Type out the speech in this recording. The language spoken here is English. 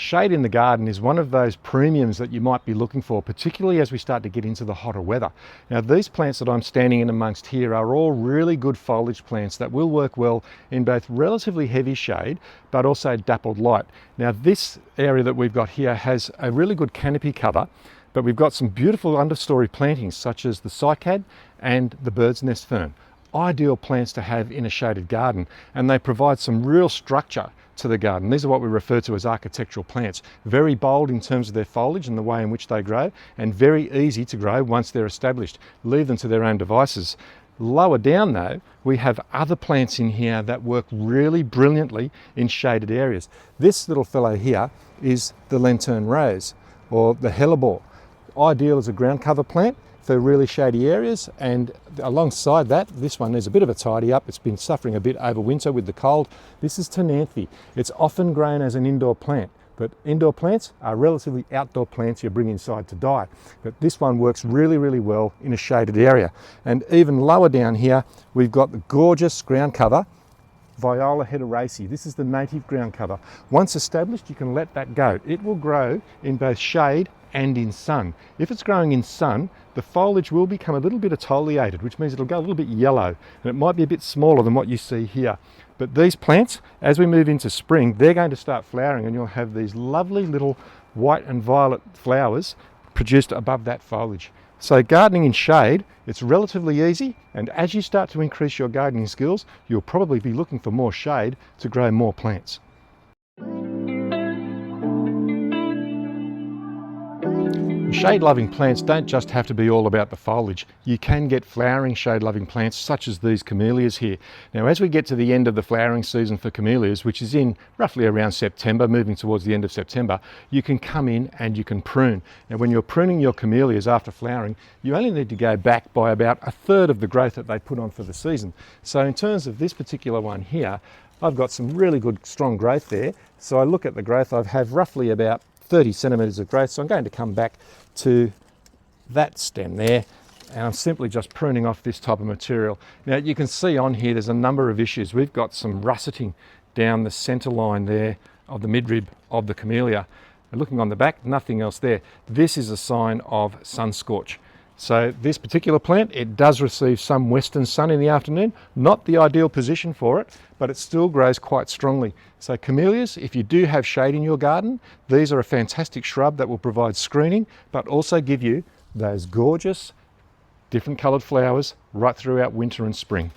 Shade in the garden is one of those premiums that you might be looking for, particularly as we start to get into the hotter weather. Now, these plants that I'm standing in amongst here are all really good foliage plants that will work well in both relatively heavy shade, but also dappled light. Now, this area that we've got here has a really good canopy cover, but we've got some beautiful understory plantings such as the cycad and the bird's nest fern. Ideal plants to have in a shaded garden, and they provide some real structure to the garden. These are what we refer to as architectural plants. Very bold in terms of their foliage and the way in which they grow, and very easy to grow once they're established. Leave them to their own devices. Lower down though, we have other plants in here that work really brilliantly in shaded areas. This little fellow here is the lantern rose, or the hellebore. Ideal as a ground cover plant for really shady areas, and alongside that, this one is a bit of a tidy up. It's been suffering a bit over winter with the cold. This is Tenanthe. It's often grown as an indoor plant, but indoor plants are relatively outdoor plants you bring inside to die. But this one works really, really well in a shaded area. And even lower down here, we've got the gorgeous ground cover, Viola hederaceae. This is the native ground cover. Once established, you can let that go. It will grow in both shade and in sun. If it's growing in sun, the foliage will become a little bit atoliated, which means it'll go a little bit yellow, and it might be a bit smaller than what you see here. But these plants, as we move into spring, they're going to start flowering, and you'll have these lovely little white and violet flowers produced above that foliage. So gardening in shade, it's relatively easy, and as you start to increase your gardening skills, you'll probably be looking for more shade to grow more plants. Shade-loving plants don't just have to be all about the foliage. You can get flowering shade-loving plants such as these camellias here. Now, as we get to the end of the flowering season for camellias, which is in roughly around September, moving towards the end of September, you can come in and you can prune. Now, when you're pruning your camellias after flowering, you only need to go back by about a third of the growth that they put on for the season. So in terms of this particular one here, I've got some really good strong growth there. So I look at the growth, I have roughly about 30 centimetres of growth. So I'm going to come back to that stem there, and I'm simply just pruning off this type of material. Now you can see on here there's a number of issues. We've got some russeting down the centre line there of the midrib of the camellia. And looking on the back, nothing else there. This is a sign of sun-scorched. So this particular plant, it does receive some western sun in the afternoon, not the ideal position for it, but it still grows quite strongly. So camellias, if you do have shade in your garden, these are a fantastic shrub that will provide screening, but also give you those gorgeous, different coloured flowers right throughout winter and spring.